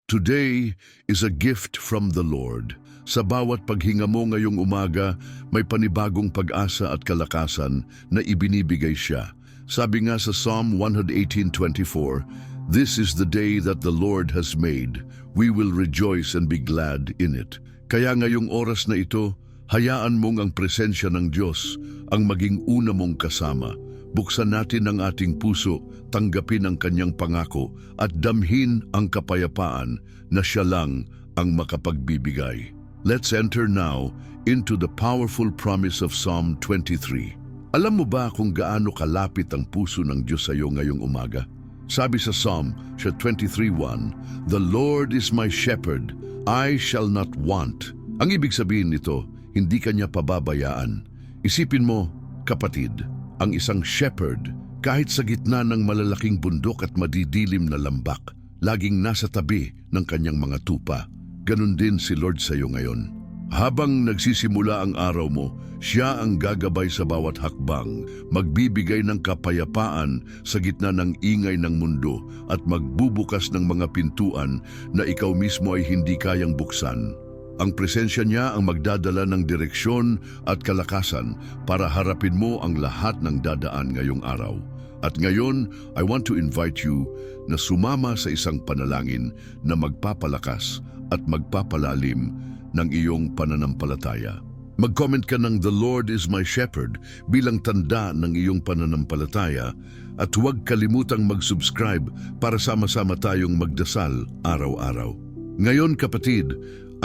Today is a gift from the Lord. Sa bawat paghinga mo ngayong umaga, may panibagong pag-asa at kalakasan na ibinibigay siya. Sabi nga sa Psalm 118:24, "This is the day that the Lord has made. We will rejoice and be glad in it." Kaya ngayong oras na ito, hayaan mong ang presensya ng Diyos ang maging una mong kasama. Buksan natin ang ating puso, tanggapin ang kanyang pangako at damhin ang kapayapaan na siya lang ang makapagbibigay. Let's enter now into the powerful promise of Psalm 23. Alam mo ba kung gaano kalapit ang puso ng Diyos sa iyo ngayong umaga? Sabi sa Psalm 23:1, "The Lord is my shepherd, I shall not want." Ang ibig sabihin nito, hindi kanya pababayaan. Isipin mo, kapatid, ang isang shepherd, kahit sa gitna ng malalaking bundok at madidilim na lambak, laging nasa tabi ng kanyang mga tupa. Ganon din si Lord sa iyo ngayon. Habang nagsisimula ang araw mo, siya ang gagabay sa bawat hakbang, magbibigay ng kapayapaan sa gitna ng ingay ng mundo at magbubukas ng mga pintuan na ikaw mismo ay hindi kayang buksan. Ang presensya niya ang magdadala ng direksyon at kalakasan para harapin mo ang lahat ng dadaan ngayong araw. At ngayon, I want to invite you na sumama sa isang panalangin na magpapalakas at magpapalalim ng iyong pananampalataya. Mag-comment ka ng "The Lord is my shepherd" bilang tanda ng iyong pananampalataya at huwag kalimutang mag-subscribe para sama-sama tayong magdasal araw-araw. Ngayon kapatid,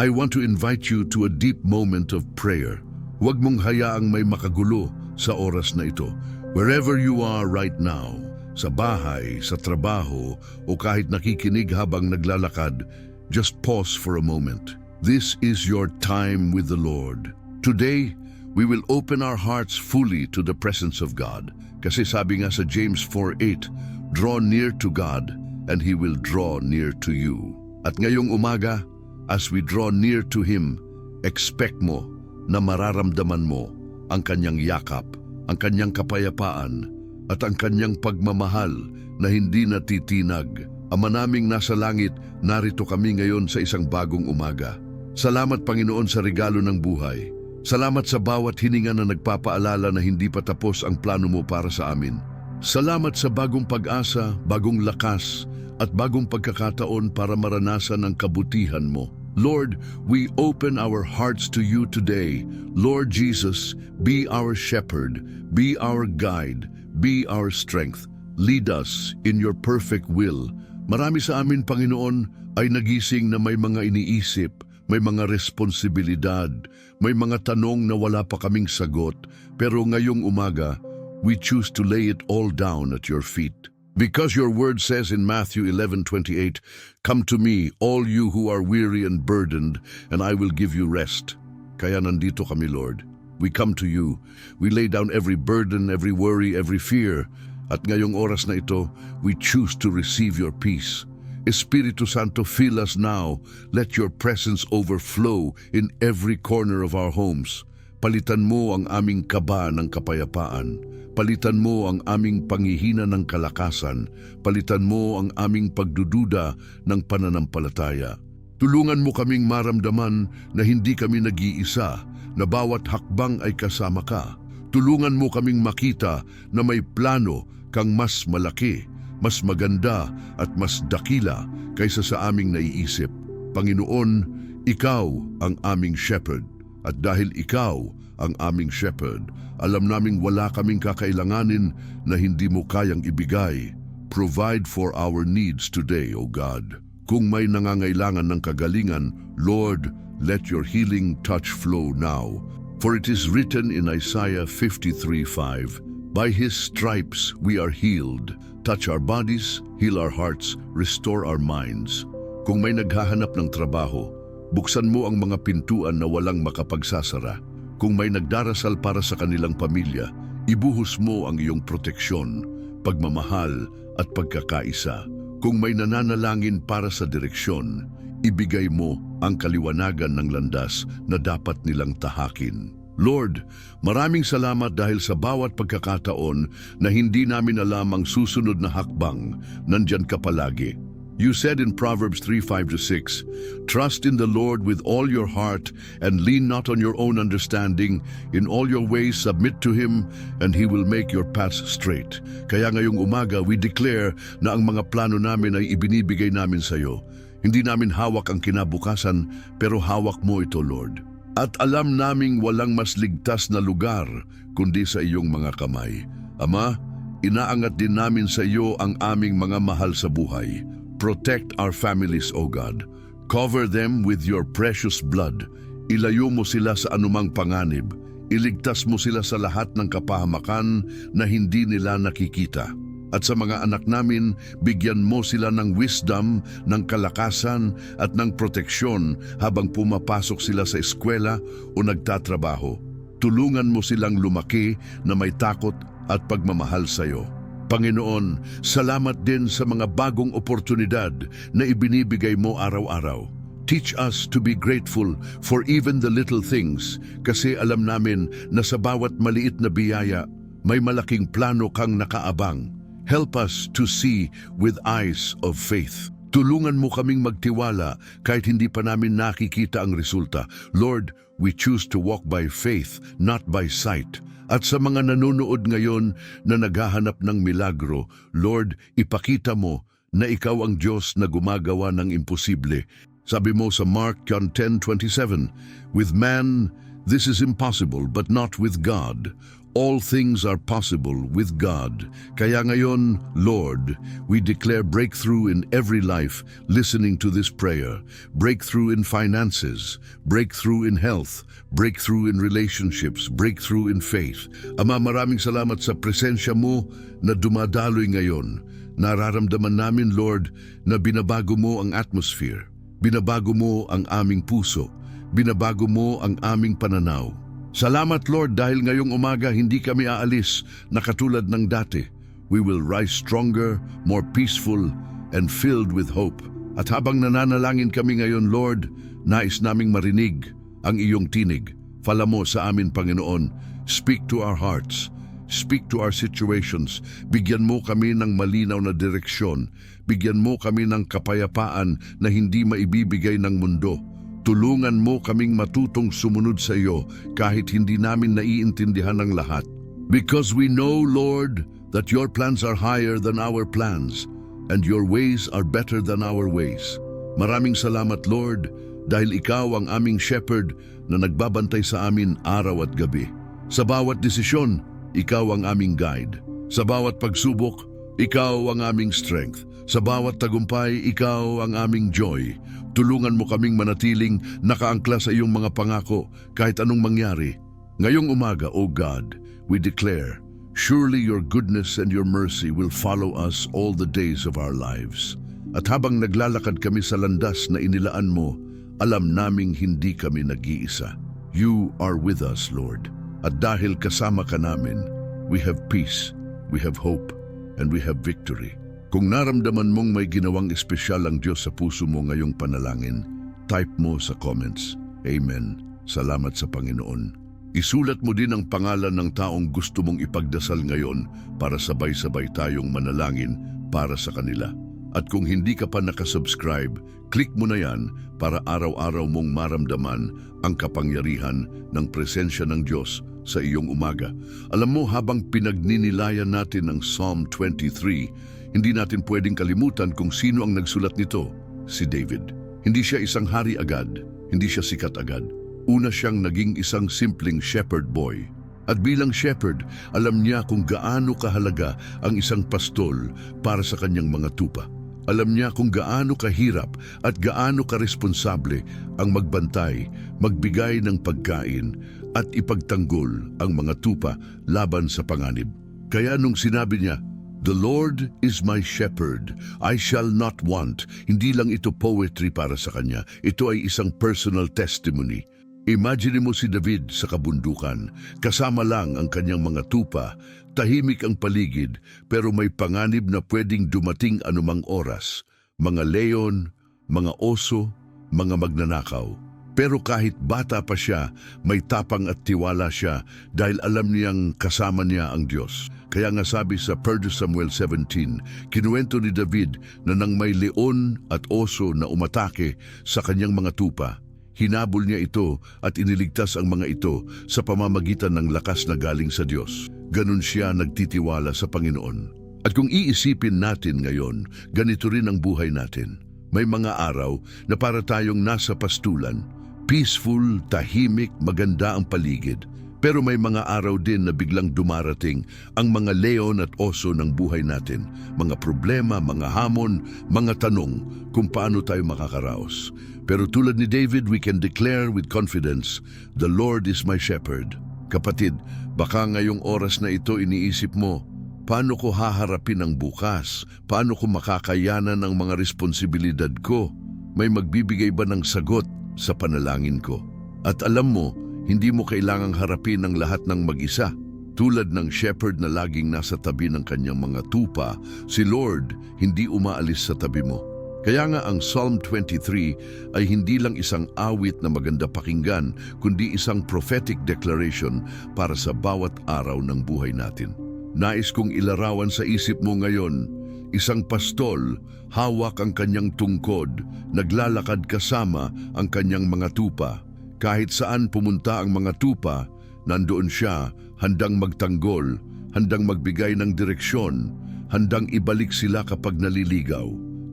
I want to invite you to a deep moment of prayer. Huwag mong hayaang may makagulo sa oras na ito. Wherever you are right now, sa bahay, sa trabaho, o kahit nakikinig habang naglalakad, just pause for a moment. This is your time with the Lord. Today, we will open our hearts fully to the presence of God. Kasi sabi nga sa James 4:8, "Draw near to God, and He will draw near to you." At ngayong umaga, as we draw near to Him, expect mo na mararamdaman mo ang kanyang yakap, ang kanyang kapayapaan, at ang kanyang pagmamahal na hindi natitinag. Ama naming nasa langit, narito kami ngayon sa isang bagong umaga. Salamat Panginoon sa regalo ng buhay. Salamat sa bawat hininga na nagpapaalala na hindi pa tapos ang plano mo para sa amin. Salamat sa bagong pag-asa, bagong lakas, at bagong pagkakataon para maranasan ang kabutihan mo. Lord, we open our hearts to you today. Lord Jesus, be our shepherd, be our guide, be our strength. Lead us in your perfect will. Marami sa amin, Panginoon, ay nagising na may mga iniisip, may mga responsibilidad, may mga tanong na wala pa kaming sagot, pero ngayong umaga, we choose to lay it all down at your feet. Because your word says in Matthew 11:28, "Come to me, all you who are weary and burdened, and I will give you rest." Kaya nandito kami, Lord. We come to you. We lay down every burden, every worry, every fear. At ngayong oras na ito, we choose to receive your peace. Espiritu Santo, fill us now. Let your presence overflow in every corner of our homes. Palitan mo ang aming kaba ng kapayapaan. Palitan mo ang aming panghihina ng kalakasan. Palitan mo ang aming pagdududa ng pananampalataya. Tulungan mo kaming maramdaman na hindi kami nag-iisa, na bawat hakbang ay kasama ka. Tulungan mo kaming makita na may plano kang mas malaki, mas maganda at mas dakila kaysa sa aming naiisip. Panginoon, ikaw ang aming shepherd. At dahil ikaw ang aming shepherd, alam naming wala kaming kakailanganin na hindi mo kayang ibigay. Provide for our needs today, O God. Kung may nangangailangan ng kagalingan, Lord, let your healing touch flow now. For it is written in Isaiah 53:5, "By His stripes we are healed. Touch our bodies, heal our hearts, restore our minds." Kung may naghahanap ng trabaho, buksan mo ang mga pintuan na walang makapagsasara. Kung may nagdarasal para sa kanilang pamilya, ibuhos mo ang iyong proteksyon, pagmamahal at pagkakaisa. Kung may nananalangin para sa direksyon, ibigay mo ang kaliwanagan ng landas na dapat nilang tahakin. Lord, maraming salamat dahil sa bawat pagkakataon na hindi namin alam ang susunod na hakbang, nandyan ka palagi. You said in Proverbs 3:5-6, "Trust in the Lord with all your heart and lean not on your own understanding. In all your ways submit to Him and He will make your paths straight." Kaya ngayong umaga, we declare na ang mga plano namin ay ibinibigay namin sa iyo. Hindi namin hawak ang kinabukasan, pero hawak mo ito, Lord. At alam naming walang mas ligtas na lugar kundi sa iyong mga kamay. Ama, inaangat din namin sa iyo ang aming mga mahal sa buhay. Protect our families, O God. Cover them with your precious blood. Ilayo mo sila sa anumang panganib. Iligtas mo sila sa lahat ng kapahamakan na hindi nila nakikita. At sa mga anak namin, bigyan mo sila ng wisdom, ng kalakasan at ng proteksyon habang pumapasok sila sa eskwela o nagtatrabaho. Tulungan mo silang lumaki na may takot at pagmamahal sa iyo. Panginoon, salamat din sa mga bagong oportunidad na ibinibigay mo araw-araw. Teach us to be grateful for even the little things, kasi alam namin na sa bawat maliit na biyaya, may malaking plano kang nakaabang. Help us to see with eyes of faith. Tulungan mo kaming magtiwala kahit hindi pa namin nakikita ang resulta. Lord, we choose to walk by faith, not by sight. At sa mga nanonood ngayon na naghahanap ng milagro, Lord, ipakita mo na ikaw ang Diyos na gumagawa ng imposible. Sabi mo sa Mark 10:27, "With man, this is impossible, but not with God. All things are possible with God." Kaya ngayon, Lord, we declare breakthrough in every life listening to this prayer. Breakthrough in finances, breakthrough in health, breakthrough in relationships, breakthrough in faith. Ama, maraming salamat sa presensya mo na dumadaloy ngayon. Nararamdaman namin, Lord, na binabago mo ang atmosphere. Binabago mo ang aming puso. Binabago mo ang aming pananaw. Salamat, Lord, dahil ngayong umaga hindi kami aalis na katulad ng dati. We will rise stronger, more peaceful, and filled with hope. At habang nananalangin kami ngayon, Lord, nais naming marinig ang iyong tinig. Fala mo sa amin, Panginoon. Speak to our hearts. Speak to our situations. Bigyan mo kami ng malinaw na direksyon. Bigyan mo kami ng kapayapaan na hindi maibibigay ng mundo. Tulungan mo kaming matutong sumunod sa iyo kahit hindi namin naiintindihan ang lahat. Because we know, Lord, that your plans are higher than our plans and your ways are better than our ways. Maraming salamat, Lord, dahil ikaw ang aming shepherd na nagbabantay sa amin araw at gabi. Sa bawat desisyon, ikaw ang aming guide. Sa bawat pagsubok, ikaw ang aming strength. Sa bawat tagumpay, ikaw ang aming joy. Tulungan mo kaming manatiling nakaangkla sa iyong mga pangako kahit anong mangyari. Ngayong umaga, O God, we declare, surely your goodness and your mercy will follow us all the days of our lives. At habang naglalakad kami sa landas na inilaan mo, alam naming hindi kami nag-iisa. You are with us, Lord. At dahil kasama ka namin, we have peace, we have hope, and we have victory. Kung naramdaman mong may ginawang espesyal ang Diyos sa puso mo ngayong panalangin, type mo sa comments, Amen. Salamat sa Panginoon. Isulat mo din ang pangalan ng taong gusto mong ipagdasal ngayon para sabay-sabay tayong manalangin para sa kanila. At kung hindi ka pa nakasubscribe, click mo na yan para araw-araw mong maramdaman ang kapangyarihan ng presensya ng Diyos sa iyong umaga. Alam mo, habang pinagninilayan natin ang Psalm 23, hindi natin pwedeng kalimutan kung sino ang nagsulat nito, si David. Hindi siya isang hari agad, hindi siya sikat agad. Una siyang naging isang simpleng shepherd boy. At bilang shepherd, alam niya kung gaano kahalaga ang isang pastol para sa kanyang mga tupa. Alam niya kung gaano kahirap at gaano karesponsable ang magbantay, magbigay ng pagkain at ipagtanggol ang mga tupa laban sa panganib. Kaya nung sinabi niya, "The Lord is my shepherd, I shall not want," hindi lang ito poetry para sa kanya, ito ay isang personal testimony. Imagine mo si David sa kabundukan, kasama lang ang kanyang mga tupa, tahimik ang paligid, pero may panganib na pwedeng dumating anumang oras. Mga leon, mga oso, mga magnanakaw. Pero kahit bata pa siya, may tapang at tiwala siya dahil alam niyang kasama niya ang Diyos. Kaya nga sabi sa 1 Samuel 17, kinuwento ni David na nang may leon at oso na umatake sa kanyang mga tupa, hinabol niya ito at iniligtas ang mga ito sa pamamagitan ng lakas na galing sa Diyos. Ganun siya nagtitiwala sa Panginoon. At kung iisipin natin ngayon, ganito rin ang buhay natin. May mga araw na para tayong nasa pastulan, peaceful, tahimik, maganda ang paligid. Pero may mga araw din na biglang dumarating ang mga leon at oso ng buhay natin. Mga problema, mga hamon, mga tanong kung paano tayo makakaraos. Pero tulad ni David, we can declare with confidence, "The Lord is my shepherd." Kapatid, baka ngayong oras na ito iniisip mo, paano ko haharapin ang bukas? Paano ko makakayanan ang mga responsibilidad ko? May magbibigay ba ng sagot sa panalangin ko? At alam mo, hindi mo kailangang harapin ang lahat ng mag-isa. Tulad ng shepherd na laging nasa tabi ng kanyang mga tupa, si Lord hindi umaalis sa tabi mo. Kaya nga ang Psalm 23 ay hindi lang isang awit na maganda pakinggan, kundi isang prophetic declaration para sa bawat araw ng buhay natin. Nais kong ilarawan sa isip mo ngayon, isang pastol, hawak ang kanyang tungkod, naglalakad kasama ang kanyang mga tupa. Kahit saan pumunta ang mga tupa, nandoon siya, handang magtanggol, handang magbigay ng direksyon, handang ibalik sila kapag naliligaw.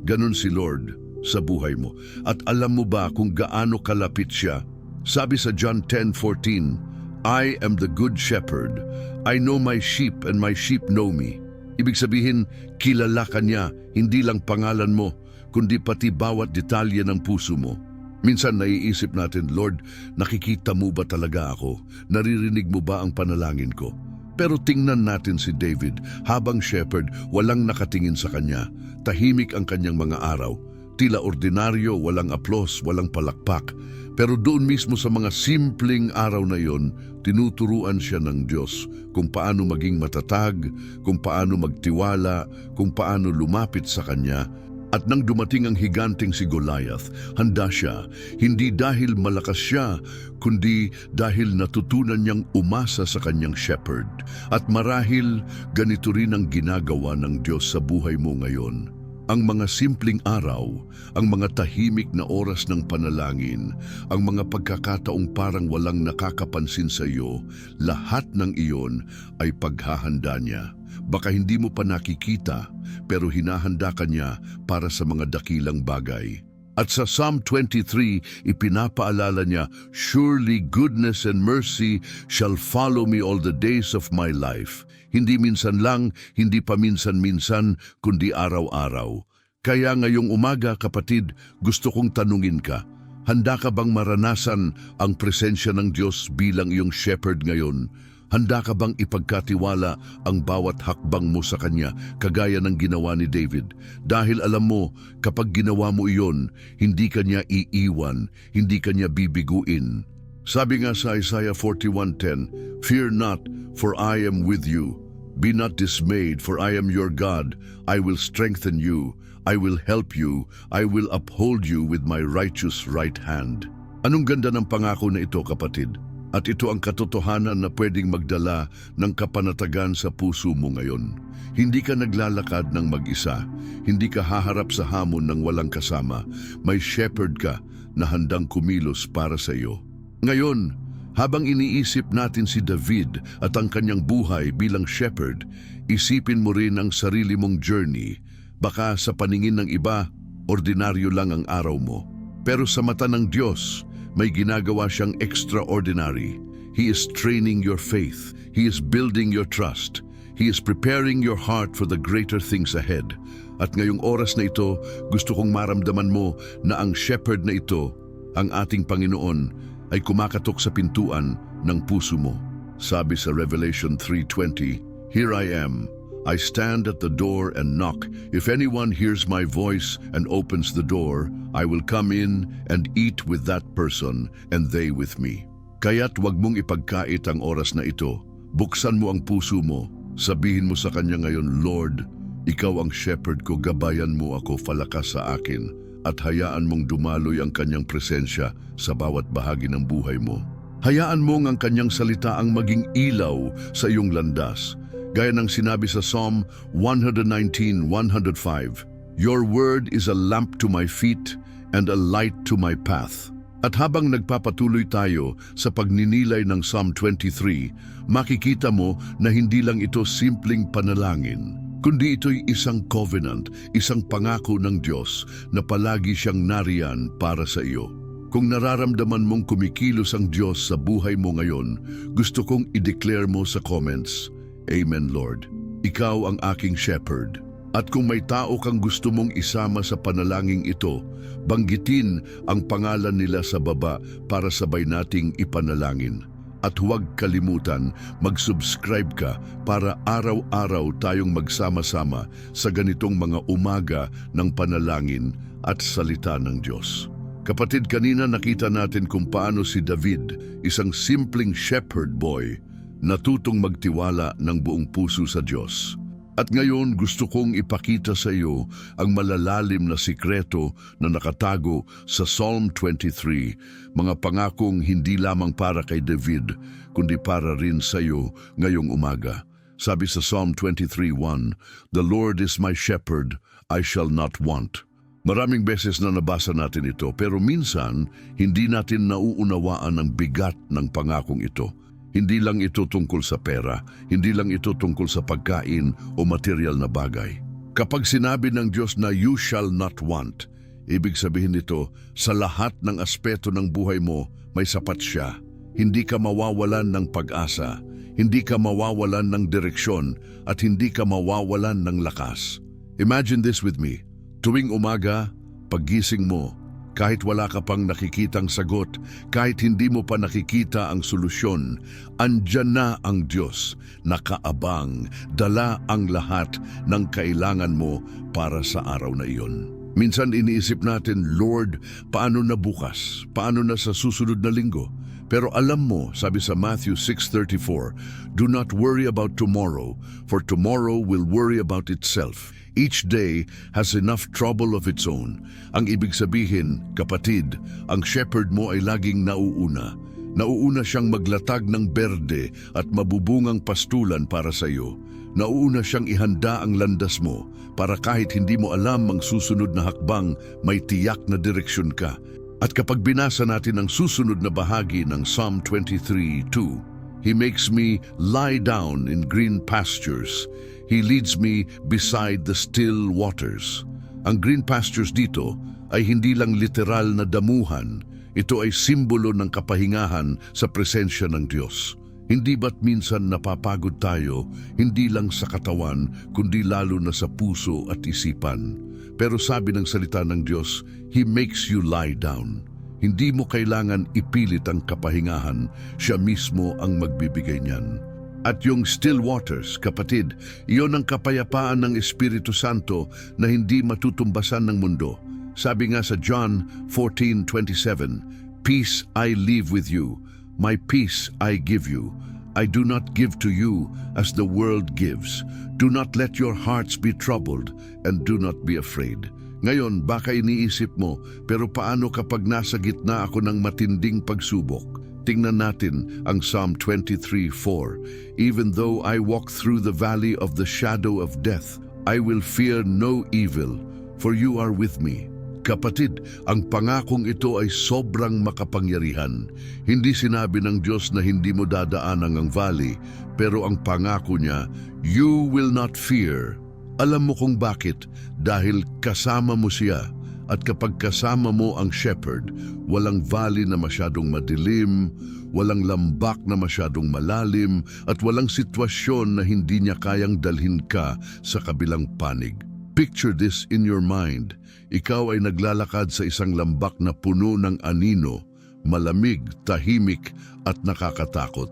Ganon si Lord sa buhay mo. At alam mo ba kung gaano kalapit siya? Sabi sa John 10:14, "I am the good shepherd. I know my sheep and my sheep know me." Ibig sabihin, kilala ka niya, hindi lang pangalan mo, kundi pati bawat detalye ng puso mo. Minsan naiisip natin, Lord, nakikita mo ba talaga ako? Naririnig mo ba ang panalangin ko? Pero tingnan natin si David, habang shepherd, walang nakatingin sa kanya. Tahimik ang kanyang mga araw. Tila ordinaryo, walang aplos, walang palakpak. Pero doon mismo sa mga simpleng araw na yon, tinuturuan siya ng Diyos kung paano maging matatag, kung paano magtiwala, kung paano lumapit sa Kanya. At nang dumating ang higanteng si Goliath, handa siya, hindi dahil malakas siya, kundi dahil natutunan niyang umasa sa kanyang shepherd. At marahil, ganito rin ang ginagawa ng Diyos sa buhay mo ngayon. Ang mga simpleng araw, ang mga tahimik na oras ng panalangin, ang mga pagkakataong parang walang nakakapansin sa iyo, lahat ng iyon ay paghahanda niya. Baka hindi mo pa nakikita, pero hinahanda ka niya para sa mga dakilang bagay. At sa Psalm 23, ipinapaalala niya, "Surely goodness and mercy shall follow me all the days of my life." Hindi minsan lang, hindi pa minsan-minsan, kundi araw-araw. Kaya ngayong umaga, kapatid, gusto kong tanungin ka, handa ka bang maranasan ang presensya ng Diyos bilang iyong shepherd ngayon? Handa ka bang ipagkatiwala ang bawat hakbang mo sa Kanya, kagaya ng ginawa ni David? Dahil alam mo, kapag ginawa mo iyon, hindi Kanya iiwan, hindi Kanya bibiguin. Sabi nga sa Isaiah 41:10, "Fear not, for I am with you. Be not dismayed, for I am your God. I will strengthen you. I will help you. I will uphold you with my righteous right hand." Anong ganda ng pangako na ito, kapatid? At ito ang katotohanan na pwedeng magdala ng kapanatagan sa puso mo ngayon. Hindi ka naglalakad ng mag-isa. Hindi ka haharap sa hamon ng walang kasama. May shepherd ka na handang kumilos para sa iyo. Ngayon, habang iniisip natin si David at ang kanyang buhay bilang shepherd, isipin mo rin ang sarili mong journey. Baka sa paningin ng iba, ordinaryo lang ang araw mo. Pero sa mata ng Diyos, may ginagawa siyang extraordinary. He is training your faith. He is building your trust. He is preparing your heart for the greater things ahead. At ngayong oras na ito, gusto kong maramdaman mo na ang shepherd na ito, ang ating Panginoon, ay kumakatok sa pintuan ng puso mo. Sabi sa Revelation 3:20, "Here I am. I stand at the door and knock. If anyone hears my voice and opens the door, I will come in and eat with that person and they with me." Kaya't wag mong ipagkait ang oras na ito. Buksan mo ang puso mo. Sabihin mo sa Kanya ngayon, "Lord, Ikaw ang shepherd ko, gabayan mo ako, falakas sa akin, at hayaan mong dumaloy ang kanyang presensya sa bawat bahagi ng buhay mo. Hayaan mong ang kanyang salita ang maging ilaw sa iyong landas. Gaya ng sinabi sa Psalm 119:105, "Your word is a lamp to my feet and a light to my path." At habang nagpapatuloy tayo sa pagninilay ng Psalm 23, makikita mo na hindi lang ito simpleng panalangin, kundi ito'y isang covenant, isang pangako ng Diyos na palagi siyang nariyan para sa iyo. Kung nararamdaman mong kumikilos ang Diyos sa buhay mo ngayon, gusto kong i-declare mo sa comments, "Amen, Lord. Ikaw ang aking shepherd." At kung may tao kang gusto mong isama sa panalangin ito, banggitin ang pangalan nila sa baba para sabay nating ipanalangin. At huwag kalimutan, mag-subscribe ka para araw-araw tayong magsama-sama sa ganitong mga umaga ng panalangin at salita ng Diyos. Kapatid, kanina nakita natin kung paano si David, isang simpleng shepherd boy, natutong magtiwala ng buong puso sa Diyos. At ngayon gusto kong ipakita sa iyo ang malalalim na sikreto na nakatago sa Psalm 23, mga pangakong hindi lamang para kay David, kundi para rin sa iyo ngayong umaga. Sabi sa Psalm 23:1, "The Lord is my shepherd, I shall not want." Maraming beses na nabasa natin ito, pero minsan hindi natin nauunawaan ang bigat ng pangakong ito. Hindi lang ito tungkol sa pera, hindi lang ito tungkol sa pagkain o material na bagay. Kapag sinabi ng Diyos na "you shall not want", ibig sabihin nito, sa lahat ng aspeto ng buhay mo, may sapat siya. Hindi ka mawawalan ng pag-asa, hindi ka mawawalan ng direksyon, at hindi ka mawawalan ng lakas. Imagine this with me. Tuwing umaga, paggising mo, kahit wala ka pang nakikitang sagot, kahit hindi mo pa nakikita ang solusyon, andyan na ang Diyos, nakaabang, dala ang lahat ng kailangan mo para sa araw na iyon. Minsan iniisip natin, "Lord, paano na bukas? Paano na sa susunod na linggo?" Pero alam mo, sabi sa Matthew 6:34, "Do not worry about tomorrow, for tomorrow will worry about itself. Each day has enough trouble of its own." Ang ibig sabihin, kapatid, ang shepherd mo ay laging nauuna. Nauuna siyang maglatag ng berde at mabubungang pastulan para sa iyo. Nauuna siyang ihanda ang landas mo para kahit hindi mo alam ang susunod na hakbang, may tiyak na direksyon ka. At kapag binasa natin ang susunod na bahagi ng Psalm 23:2, "He makes me lie down in green pastures. He leads me beside the still waters." Ang green pastures dito ay hindi lang literal na damuhan. Ito ay simbolo ng kapahingahan sa presensya ng Diyos. Hindi ba't minsan napapagod tayo, hindi lang sa katawan, kundi lalo na sa puso at isipan? Pero sabi ng salita ng Diyos, "He makes you lie down." Hindi mo kailangan ipilit ang kapahingahan, siya mismo ang magbibigay niyan. At yung still waters, kapatid, iyon ang kapayapaan ng Espiritu Santo na hindi matutumbasan ng mundo. Sabi nga sa John 14:27, "Peace I leave with you, my peace I give you. I do not give to you as the world gives. Do not let your hearts be troubled and do not be afraid." Ngayon, baka iniisip mo, pero paano kapag nasa gitna ako ng matinding pagsubok? Tingnan natin ang Psalm 23:4. "Even though I walk through the valley of the shadow of death, I will fear no evil, for you are with me." Kapatid, ang pangakong ito ay sobrang makapangyarihan. Hindi sinabi ng Diyos na hindi mo dadaanan ang valley, pero ang pangako niya, "You will not fear." Alam mo kung bakit? Dahil kasama mo siya. At kapag kasama mo ang shepherd, walang valley na masyadong madilim, walang lambak na masyadong malalim, at walang sitwasyon na hindi niya kayang dalhin ka sa kabilang panig. Picture this in your mind. Ikaw ay naglalakad sa isang lambak na puno ng anino, malamig, tahimik, at nakakatakot.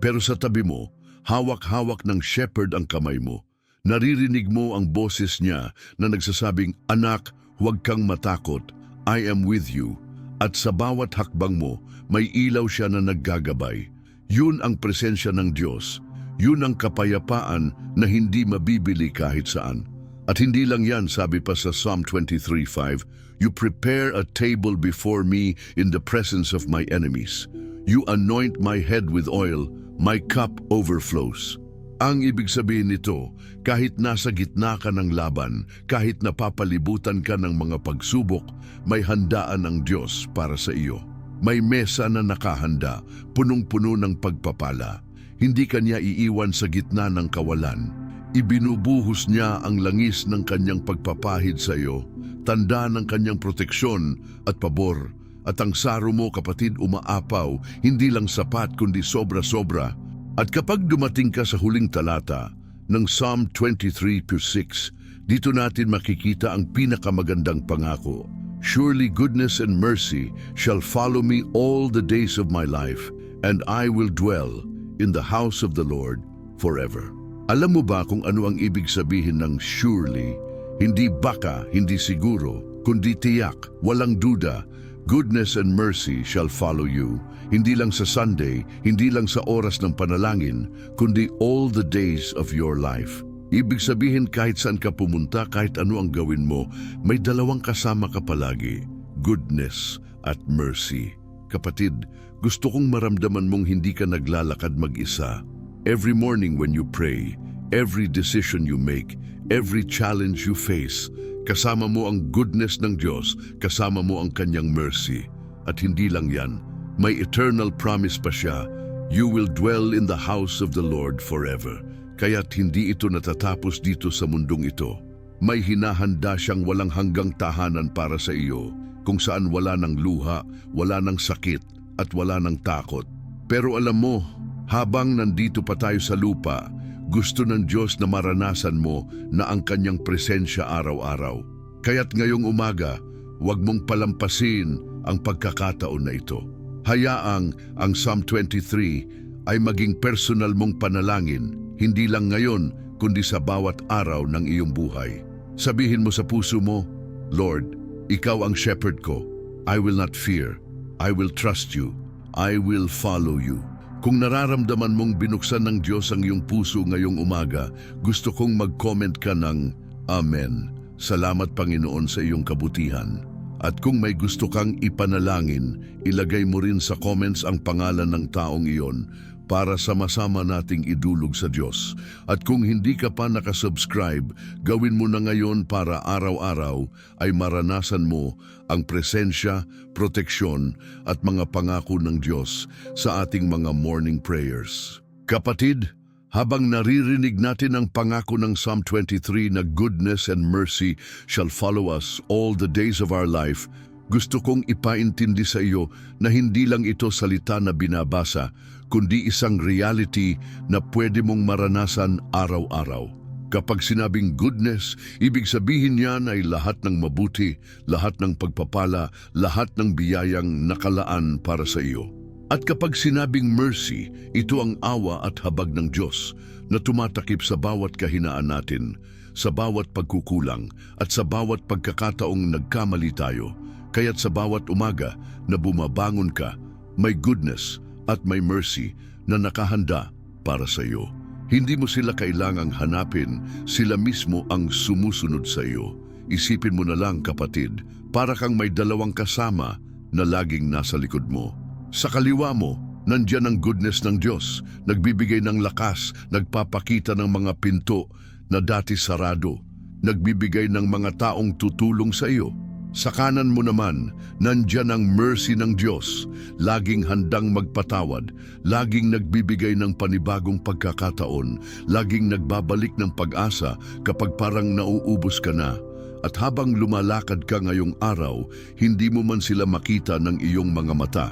Pero sa tabi mo, hawak-hawak ng shepherd ang kamay mo. Naririnig mo ang boses niya na nagsasabing, "Anak, huwag kang matakot. I am with you." At sa bawat hakbang mo, may ilaw siya na naggagabay. Yun ang presensya ng Diyos. Yun ang kapayapaan na hindi mabibili kahit saan. At hindi lang yan, sabi pa sa Psalm 23:5, "You prepare a table before me in the presence of my enemies. You anoint my head with oil, my cup overflows." Ang ibig sabihin nito, kahit nasa gitna ka ng laban, kahit napapalibutan ka ng mga pagsubok, may handaan ng Diyos para sa iyo. May mesa na nakahanda, punong-puno ng pagpapala. Hindi ka niya iiwan sa gitna ng kawalan. Ibinubuhos niya ang langis ng kanyang pagpapahid sa iyo, tanda ng kanyang proteksyon at pabor. At ang saro mo, kapatid, umaapaw, hindi lang sapat kundi sobra-sobra. At kapag dumating ka sa huling talata ng Psalm 23:6, dito natin makikita ang pinakamagandang pangako. "Surely goodness and mercy shall follow me all the days of my life, and I will dwell in the house of the Lord forever." Alam mo ba kung ano ang ibig sabihin ng surely? Hindi baka, hindi siguro, kundi tiyak, walang duda. Goodness and mercy shall follow you. Hindi lang sa Sunday, hindi lang sa oras ng panalangin, kundi all the days of your life. Ibig sabihin kahit saan ka pumunta, kahit ano ang gawin mo, may dalawang kasama ka palagi, goodness at mercy. Kapatid, gusto kong maramdaman mong hindi ka naglalakad mag-isa. Every morning when you pray, every decision you make, every challenge you face, kasama mo ang goodness ng Diyos, kasama mo ang kanyang mercy. At hindi lang yan, may eternal promise pa siya, "You will dwell in the house of the Lord forever." Kaya't hindi ito natatapos dito sa mundong ito. May hinahanda siyang walang hanggang tahanan para sa iyo, kung saan wala ng luha, wala ng sakit, at wala ng takot. Pero alam mo, habang nandito pa tayo sa lupa, gusto ng Diyos na maranasan mo na ang kanyang presensya araw-araw. Kaya't ngayong umaga, huwag mong palampasin ang pagkakataon na ito. Hayaang ang Psalm 23 ay maging personal mong panalangin, hindi lang ngayon, kundi sa bawat araw ng iyong buhay. Sabihin mo sa puso mo, "Lord, ikaw ang shepherd ko. I will not fear. I will trust you. I will follow you." Kung nararamdaman mong binuksan ng Diyos ang iyong puso ngayong umaga, gusto kong mag-comment ka ng Amen. Salamat Panginoon sa iyong kabutihan. At kung may gusto kang ipanalangin, ilagay mo rin sa comments ang pangalan ng taong iyon para sama-sama nating idulog sa Diyos. At kung hindi ka pa nakasubscribe, gawin mo na ngayon para araw-araw ay maranasan mo ang presensya, proteksyon at mga pangako ng Diyos sa ating mga morning prayers. Kapatid, habang naririnig natin ang pangako ng Psalm 23 na goodness and mercy shall follow us all the days of our life, gusto kong ipaintindi sa iyo na hindi lang ito salita na binabasa, kundi isang reality na pwede mong maranasan araw-araw. Kapag sinabing goodness, ibig sabihin niyan ay lahat ng mabuti, lahat ng pagpapala, lahat ng biyayang nakalaan para sa iyo. At kapag sinabing mercy, ito ang awa at habag ng Diyos na tumatakip sa bawat kahinaan natin, sa bawat pagkukulang at sa bawat pagkakataong nagkamali tayo. Kaya't sa bawat umaga na bumabangon ka, may goodness at may mercy na nakahanda para sa iyo. Hindi mo sila kailangang hanapin, sila mismo ang sumusunod sa iyo. Isipin mo na lang kapatid, para kang may dalawang kasama na laging nasa likod mo. Sa kaliwa mo, nandiyan ang goodness ng Diyos, nagbibigay ng lakas, nagpapakita ng mga pinto na dati sarado, nagbibigay ng mga taong tutulong sa iyo. Sa kanan mo naman, nandiyan ang mercy ng Diyos, laging handang magpatawad, laging nagbibigay ng panibagong pagkakataon, laging nagbabalik ng pag-asa kapag parang nauubos ka na. At habang lumalakad ka ngayong araw, hindi mo man sila makita ng iyong mga mata,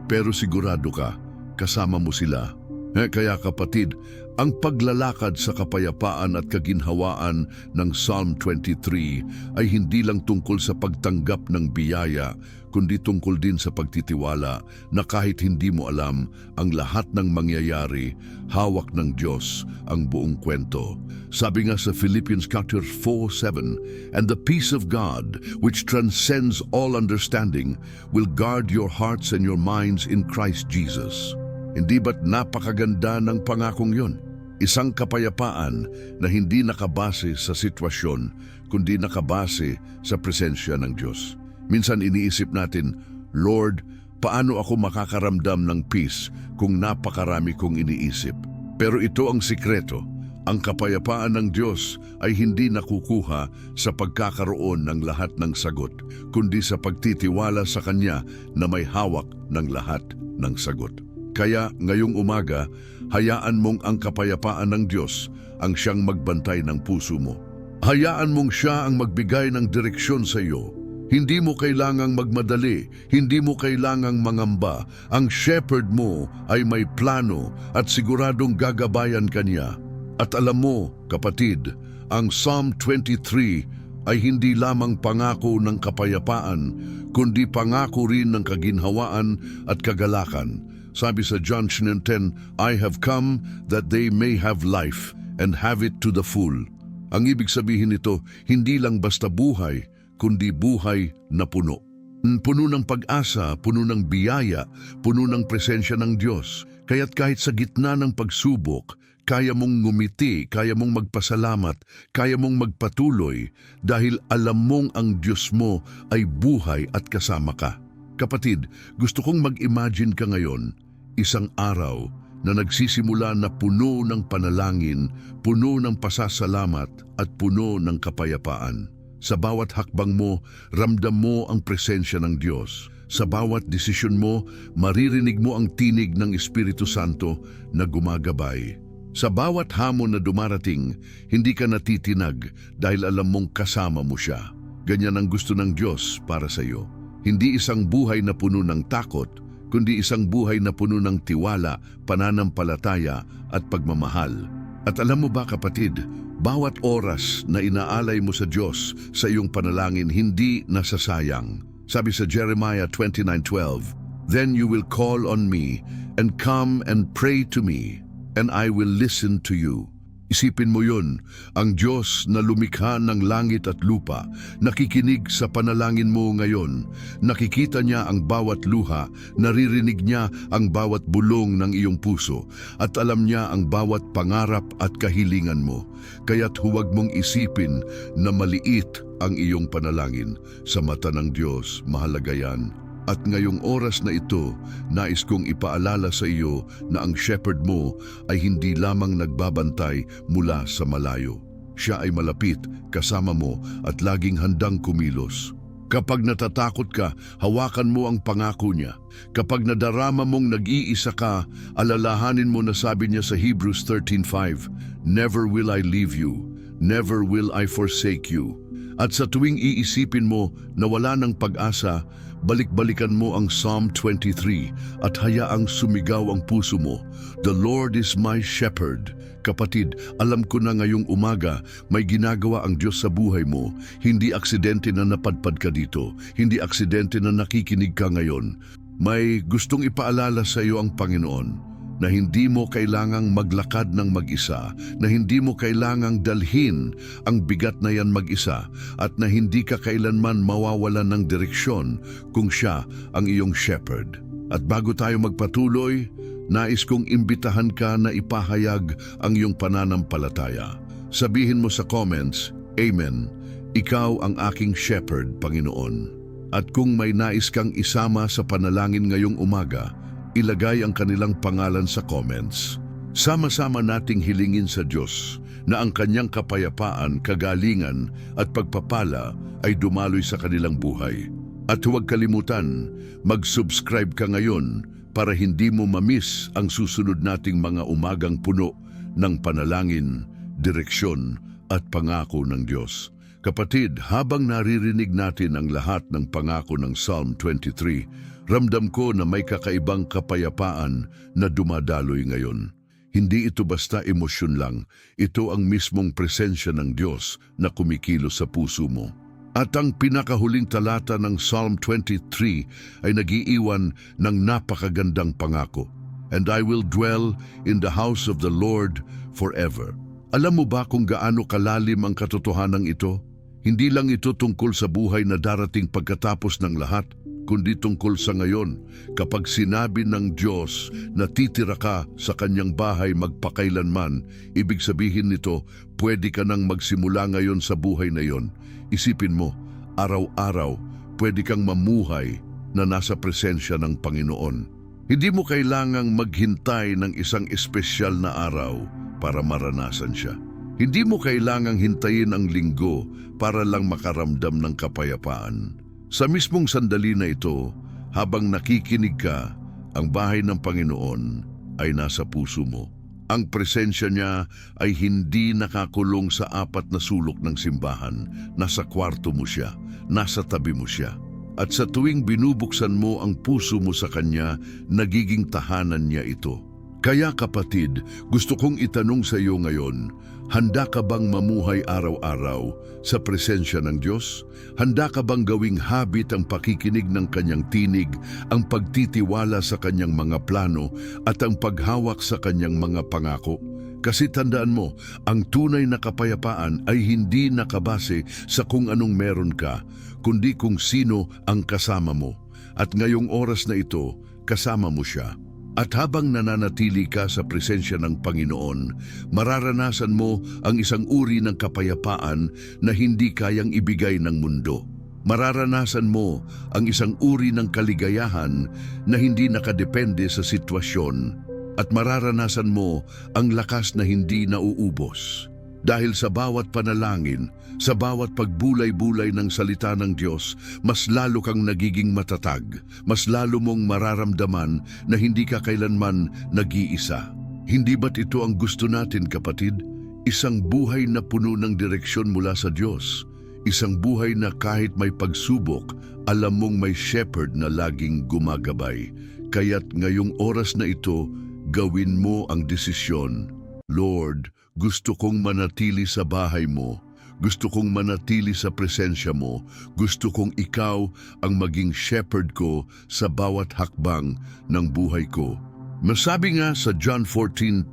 pero sigurado ka, kasama mo sila. Kaya kapatid, ang paglalakad sa kapayapaan at kaginhawaan ng Psalm 23 ay hindi lang tungkol sa pagtanggap ng biyaya, kundi tungkol din sa pagtitiwala na kahit hindi mo alam ang lahat ng mangyayari, hawak ng Diyos ang buong kwento. Sabi nga sa Philippians 4:7, "And the peace of God, which transcends all understanding, will guard your hearts and your minds in Christ Jesus." Hindi ba't napakaganda ng pangakong yon? Isang kapayapaan na hindi nakabase sa sitwasyon, kundi nakabase sa presensya ng Diyos. Minsan iniisip natin, Lord, paano ako makakaramdam ng peace kung napakarami kong iniisip? Pero ito ang sikreto. Ang kapayapaan ng Diyos ay hindi nakukuha sa pagkakaroon ng lahat ng sagot, kundi sa pagtitiwala sa Kanya na may hawak ng lahat ng sagot. Kaya ngayong umaga, hayaan mong ang kapayapaan ng Diyos ang siyang magbantay ng puso mo. Hayaan mong siya ang magbigay ng direksyon sa iyo. Hindi mo kailangang magmadali, hindi mo kailangang mangamba. Ang shepherd mo ay may plano at siguradong gagabayan kanya. At alam mo, kapatid, ang Psalm 23 ay hindi lamang pangako ng kapayapaan, kundi pangako rin ng kaginhawaan at kagalakan. Sabi sa John 10, I have come that they may have life and have it to the full. Ang ibig sabihin nito, hindi lang basta buhay, kundi buhay na puno. Puno ng pag-asa, puno ng biyaya, puno ng presensya ng Diyos. Kaya't kahit sa gitna ng pagsubok, kaya mong ngumiti, kaya mong magpasalamat, kaya mong magpatuloy dahil alam mong ang Diyos mo ay buhay at kasama ka. Kapatid, gusto kong mag-imagine ka ngayon, isang araw na nagsisimula na puno ng panalangin, puno ng pasasalamat at puno ng kapayapaan. Sa bawat hakbang mo, ramdam mo ang presensya ng Diyos. Sa bawat desisyon mo, maririnig mo ang tinig ng Espiritu Santo na gumagabay. Sa bawat hamon na dumarating, hindi ka natitinag dahil alam mong kasama mo siya. Ganyan ang gusto ng Diyos para sa iyo. Hindi isang buhay na puno ng takot, kundi isang buhay na puno ng tiwala, pananampalataya at pagmamahal. At alam mo ba kapatid, bawat oras na inaalay mo sa Diyos sa iyong panalangin hindi nasasayang. Sabi sa Jeremiah 29:12, Then you will call on me and come and pray to me, and I will listen to you. Isipin mo yun, ang Diyos na lumikha ng langit at lupa, nakikinig sa panalangin mo ngayon. Nakikita niya ang bawat luha, naririnig niya ang bawat bulong ng iyong puso, at alam niya ang bawat pangarap at kahilingan mo. Kaya't huwag mong isipin na maliit ang iyong panalangin. Sa mata ng Diyos, mahalaga yan. At ngayong oras na ito, nais kong ipaalala sa iyo na ang shepherd mo ay hindi lamang nagbabantay mula sa malayo. Siya ay malapit, kasama mo at laging handang kumilos. Kapag natatakot ka, hawakan mo ang pangako niya. Kapag nadarama mong nag-iisa ka, alalahanin mo na sabi niya sa Hebrews 13:5, Never will I leave you, never will I forsake you. At sa tuwing iisipin mo na wala ng pag-asa, balik-balikan mo ang Psalm 23 at hayaang sumigaw ang puso mo. The Lord is my shepherd. Kapatid, alam ko na ngayong umaga may ginagawa ang Diyos sa buhay mo. Hindi aksidente na napadpad ka dito. Hindi aksidente na nakikinig ka ngayon. May gustong ipaalala sa iyo ang Panginoon na hindi mo kailangang maglakad ng mag-isa, na hindi mo kailangang dalhin ang bigat na yan mag-isa, at na hindi ka kailanman mawawalan ng direksyon kung siya ang iyong shepherd. At bago tayo magpatuloy, nais kong imbitahan ka na ipahayag ang iyong pananampalataya. Sabihin mo sa comments, Amen, ikaw ang aking shepherd, Panginoon. At kung may nais kang isama sa panalangin ngayong umaga, ilagay ang kanilang pangalan sa comments. Sama-sama nating hilingin sa Diyos na ang kanyang kapayapaan, kagalingan at pagpapala ay dumaloy sa kanilang buhay. At huwag kalimutan, mag-subscribe ka ngayon para hindi mo mamiss ang susunod nating mga umagang puno ng panalangin, direksyon at pangako ng Diyos. Kapatid, habang naririnig natin ang lahat ng pangako ng Psalm 23, ramdam ko na may kakaibang kapayapaan na dumadaloy ngayon. Hindi ito basta emosyon lang, ito ang mismong presensya ng Diyos na kumikilos sa puso mo. At ang pinakahuling talata ng Psalm 23 ay nag-iiwan ng napakagandang pangako. And I will dwell in the house of the Lord forever. Alam mo ba kung gaano kalalim ang katotohanan ito? Hindi lang ito tungkol sa buhay na darating pagkatapos ng lahat, kundi tungkol sa ngayon. Kapag sinabi ng Diyos na titira ka sa kanyang bahay magpakailanman, ibig sabihin nito, pwede ka nang magsimula ngayon sa buhay na yon. Isipin mo, araw-araw, pwede kang mamuhay na nasa presensya ng Panginoon. Hindi mo kailangang maghintay ng isang espesyal na araw para maranasan siya. Hindi mo kailangang hintayin ang linggo para lang makaramdam ng kapayapaan. Sa mismong sandali na ito, habang nakikinig ka, ang bahay ng Panginoon ay nasa puso mo. Ang presensya niya ay hindi nakakulong sa apat na sulok ng simbahan. Nasa kwarto mo siya, nasa tabi mo siya. At sa tuwing binubuksan mo ang puso mo sa Kanya, nagiging tahanan niya ito. Kaya kapatid, gusto kong itanong sa iyo ngayon, handa ka bang mamuhay araw-araw sa presensya ng Diyos? Handa ka bang gawing habit ang pakikinig ng Kanyang tinig, ang pagtitiwala sa Kanyang mga plano, at ang paghawak sa Kanyang mga pangako? Kasi tandaan mo, ang tunay na kapayapaan ay hindi nakabase sa kung anong meron ka, kundi kung sino ang kasama mo. At ngayong oras na ito, kasama mo siya. At habang nananatili ka sa presensya ng Panginoon, mararanasan mo ang isang uri ng kapayapaan na hindi kayang ibigay ng mundo. Mararanasan mo ang isang uri ng kaligayahan na hindi nakadepende sa sitwasyon. At mararanasan mo ang lakas na hindi nauubos. Dahil sa bawat panalangin, sa bawat pagbulay-bulay ng salita ng Diyos, mas lalo kang nagiging matatag, mas lalo mong mararamdaman na hindi ka kailanman nag-iisa. Hindi ba't ito ang gusto natin, kapatid? Isang buhay na puno ng direksyon mula sa Diyos. Isang buhay na kahit may pagsubok, alam mong may shepherd na laging gumagabay. Kaya't ngayong oras na ito, gawin mo ang desisyon. Lord, gusto kong manatili sa bahay mo. Gusto kong manatili sa presensya mo. Gusto kong ikaw ang maging shepherd ko sa bawat hakbang ng buhay ko. Masabi nga sa John 14:2,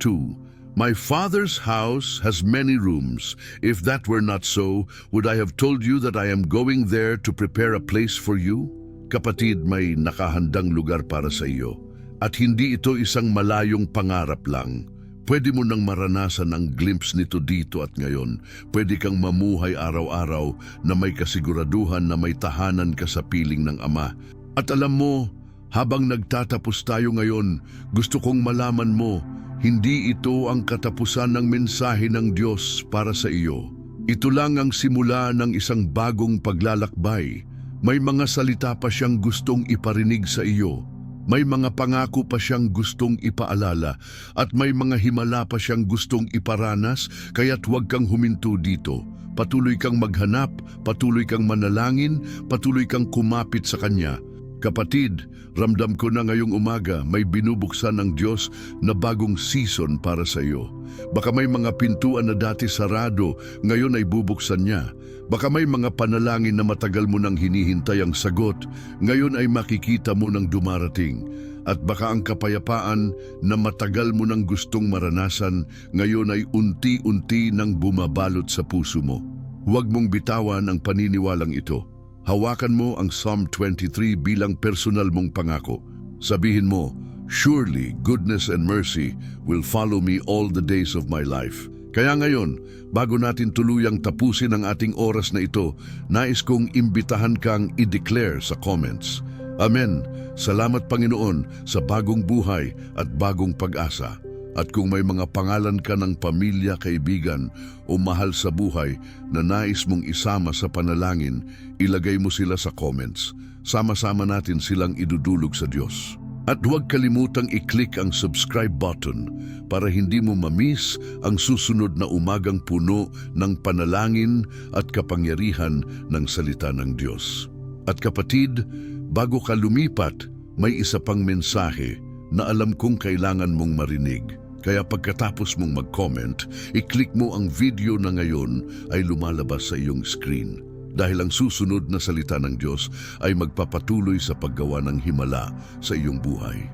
My Father's house has many rooms. If that were not so, would I have told you that I am going there to prepare a place for you? Kapatid, may nakahandang lugar para sa iyo. At hindi ito isang malayong pangarap lang. Pwede mo nang maranasan ang glimpse nito dito at ngayon. Pwede kang mamuhay araw-araw na may kasiguraduhan na may tahanan ka sa piling ng Ama. At alam mo, habang nagtatapos tayo ngayon, gusto kong malaman mo, hindi ito ang katapusan ng mensahe ng Diyos para sa iyo. Ito lang ang simula ng isang bagong paglalakbay. May mga salita pa siyang gustong iparinig sa iyo. May mga pangako pa siyang gustong ipaalala at may mga himala pa siyang gustong iparanas, kaya't huwag kang huminto dito. Patuloy kang maghanap, patuloy kang manalangin, patuloy kang kumapit sa Kanya. Kapatid, ramdam ko na ngayong umaga may binubuksan ng Diyos na bagong season para sa iyo. Baka may mga pintuan na dati sarado, ngayon ay bubuksan niya. Baka may mga panalangin na matagal mo nang hinihintay ang sagot, ngayon ay makikita mo nang dumarating. At baka ang kapayapaan na matagal mo nang gustong maranasan, ngayon ay unti-unti nang bumabalot sa puso mo. Huwag mong bitawan ang paniniwalang ito. Hawakan mo ang Psalm 23 bilang personal mong pangako. Sabihin mo, Surely goodness and mercy will follow me all the days of my life. Kaya ngayon, bago natin tuluyang tapusin ang ating oras na ito, nais kong imbitahan kang i-declare sa comments. Amen. Salamat Panginoon sa bagong buhay at bagong pag-asa. At kung may mga pangalan ka ng pamilya, kaibigan o mahal sa buhay na nais mong isama sa panalangin, ilagay mo sila sa comments. Sama-sama natin silang idudulog sa Diyos. At huwag kalimutang i-click ang subscribe button para hindi mo ma-miss ang susunod na umagang puno ng panalangin at kapangyarihan ng salita ng Diyos. At kapatid, bago ka lumipat, may isa pang mensahe na alam kong kailangan mong marinig. Kaya pagkatapos mong mag-comment, i-click mo ang video na ngayon ay lumalabas sa iyong screen. Dahil ang susunod na salita ng Diyos ay magpapatuloy sa paggawa ng himala sa iyong buhay.